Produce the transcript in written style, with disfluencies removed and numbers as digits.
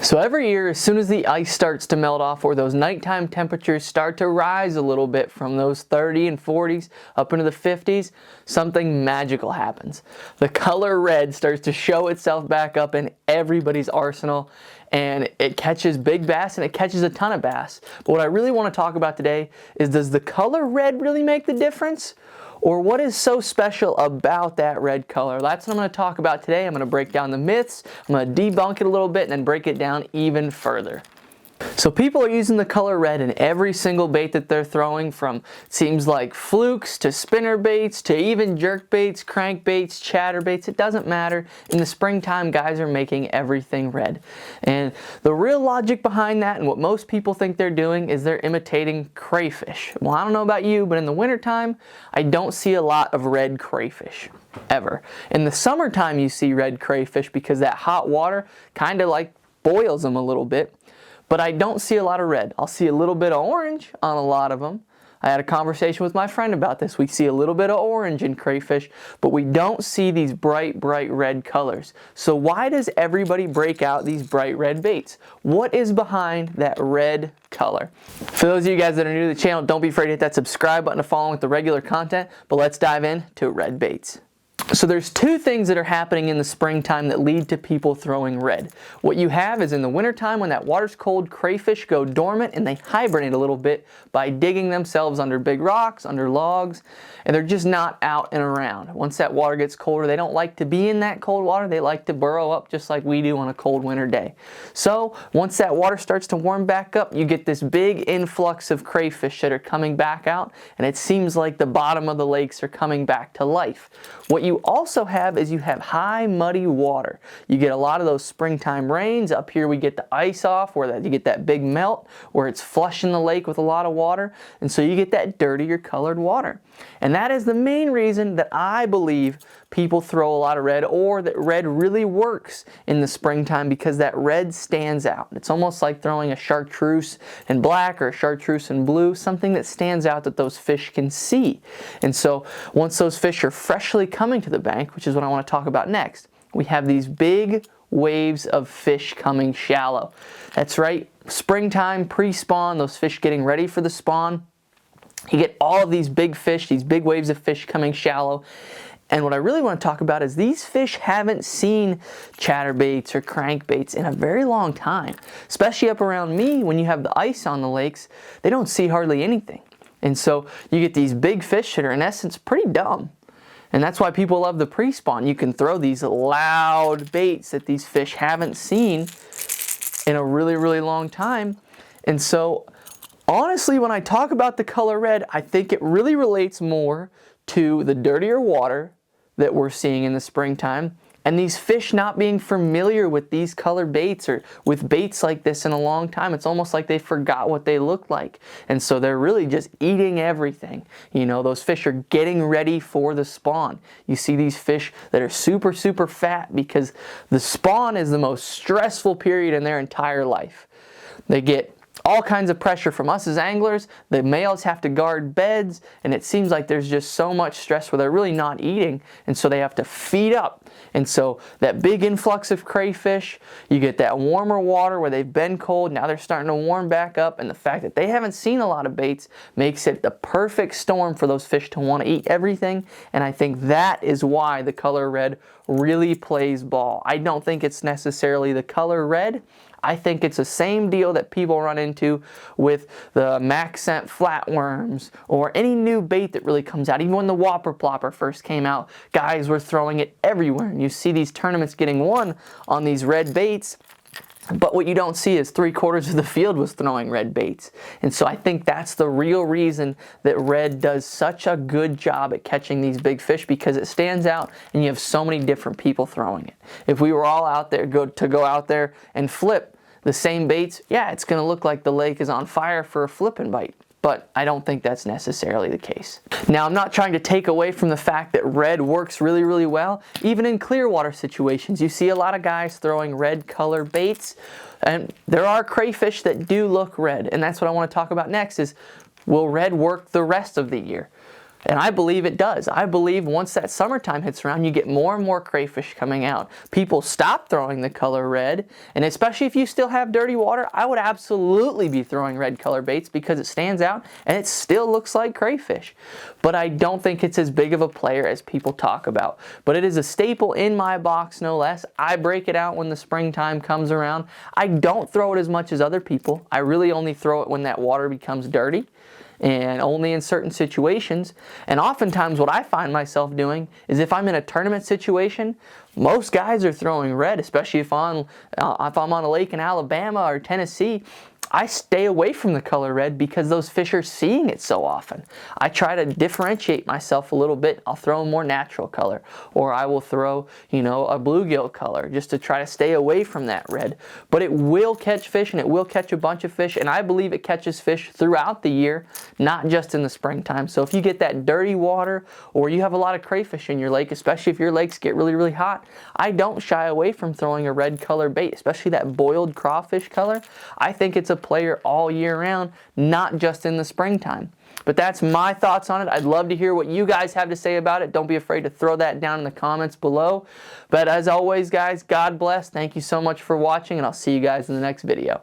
So every year, as soon as the ice starts to melt off or those nighttime temperatures start to rise a little bit from those 30 and 40s up into the 50s, something magical happens. The color red starts to show itself back up in everybody's arsenal, and it catches big bass and it catches a ton of bass. But what I really want to talk about today is, does the color red really make the difference? Or what is so special about that red color? That's what I'm going to talk about today. I'm going to break down the myths, I'm going to debunk it a little bit, and then break it down even further. So people are using the color red in every single bait that they're throwing, from seems like flukes to spinner baits to even jerk baits, crank baits, chatter baits. It doesn't matter. In the springtime, guys are making everything red. And the real logic behind that, and what most people think they're doing, is they're imitating crayfish. Well, I don't know about you, but in the wintertime, I don't see a lot of red crayfish. Ever. In the summertime, you see red crayfish because that hot water kind of like boils them a little bit. But I don't see a lot of red. I'll see a little bit of orange on a lot of them. I had a conversation with my friend about this. We see a little bit of orange in crayfish, but we don't see these bright red colors. So why does everybody break out these bright red baits? What is behind that red color? For those of you guys that are new to the channel, don't be afraid to hit that subscribe button to follow with the regular content, but let's dive into red baits. So there's two things that are happening in the springtime that lead to people throwing red. What you have is, in the wintertime, when that water's cold, crayfish go dormant and they hibernate a little bit by digging themselves under big rocks, under logs, and they're just not out and around. Once that water gets colder, they don't like to be in that cold water. They like to burrow up just like we do on a cold winter day. So once that water starts to warm back up, you get this big influx of crayfish that are coming back out, and it seems like the bottom of the lakes are coming back to life. What you also have is you have high muddy water. You get a lot of those springtime rains. Up here we get the ice off, where you get that big melt where it's flushing the lake with a lot of water, and so you get that dirtier colored water. And that is the main reason that I believe people throw a lot of red, or that red really works in the springtime, because that red stands out. It's almost like throwing a chartreuse in black or a chartreuse in blue, something that stands out that those fish can see. And so once those fish are freshly coming to the bank, which is what I want to talk about next, we have these big waves of fish coming shallow. That's right, springtime, pre-spawn, those fish getting ready for the spawn. You get all of these big fish, these big waves of fish coming shallow. And what I really want to talk about is, these fish haven't seen chatterbaits or crankbaits in a very long time. Especially up around me, when you have the ice on the lakes, they don't see hardly anything. And so you get these big fish that are in essence pretty dumb. And that's why people love the pre-spawn. You can throw these loud baits that these fish haven't seen in a really long time. And so honestly, when I talk about the color red, I think it really relates more to the dirtier water that we're seeing in the springtime, and these fish not being familiar with these color baits or with baits like this in a long time. It's almost like they forgot what they look like, and so they're really just eating everything. You know, those fish are getting ready for the spawn. You see these fish that are super fat, because the spawn is the most stressful period in their entire life. They get all kinds of pressure from us as anglers. The males have to guard beds, and it seems like there's just so much stress where they're really not eating, and so they have to feed up. And so that big influx of crayfish, you get that warmer water where they've been cold, now they're starting to warm back up, and the fact that they haven't seen a lot of baits makes it the perfect storm for those fish to want to eat everything. And I think that is why the color red really plays ball. I don't think it's necessarily the color red. I think it's the same deal that people run into with the max scent flatworms, or any new bait that really comes out. Even when the Whopper Plopper first came out, guys were throwing it everywhere. And you see these tournaments getting won on these red baits, but what you don't see is 3/4 of the field was throwing red baits. And so I think that's the real reason that red does such a good job at catching these big fish, because it stands out and you have so many different people throwing it. If we were all out there, go out there and flip the same baits, yeah, it's going to look like the lake is on fire for a flipping bite. But I don't think that's necessarily the case. Now, I'm not trying to take away from the fact that red works really well. Even in clear water situations, you see a lot of guys throwing red color baits, and there are crayfish that do look red. And that's what I want to talk about next, is, will red work the rest of the year? And I believe it does. I believe once that summertime hits around, you get more and more crayfish coming out. People stop throwing the color red, and especially if you still have dirty water, I would absolutely be throwing red color baits because it stands out and it still looks like crayfish. But I don't think it's as big of a player as people talk about. But it is a staple in my box, no less. I break it out when the springtime comes around. I don't throw it as much as other people. I really only throw it when that water becomes dirty, and only in certain situations. And oftentimes what I find myself doing is if I'm in a tournament situation, most guys are throwing red, especially if I'm on a lake in Alabama or Tennessee. I stay away from the color red because those fish are seeing it so often. I try to differentiate myself a little bit. I'll throw a more natural color, or I will throw, a bluegill color just to try to stay away from that red. But it will catch fish, and it will catch a bunch of fish, and I believe it catches fish throughout the year, not just in the springtime. So if you get that dirty water, or you have a lot of crayfish in your lake, especially if your lakes get really, really hot, I don't shy away from throwing a red color bait, especially that boiled crawfish color. I think it's a player all year round, not just in the springtime. But that's my thoughts on it. I'd love to hear what you guys have to say about it. Don't be afraid to throw that down in the comments below. But as always, guys, God bless. Thank you so much for watching, and I'll see you guys in the next video.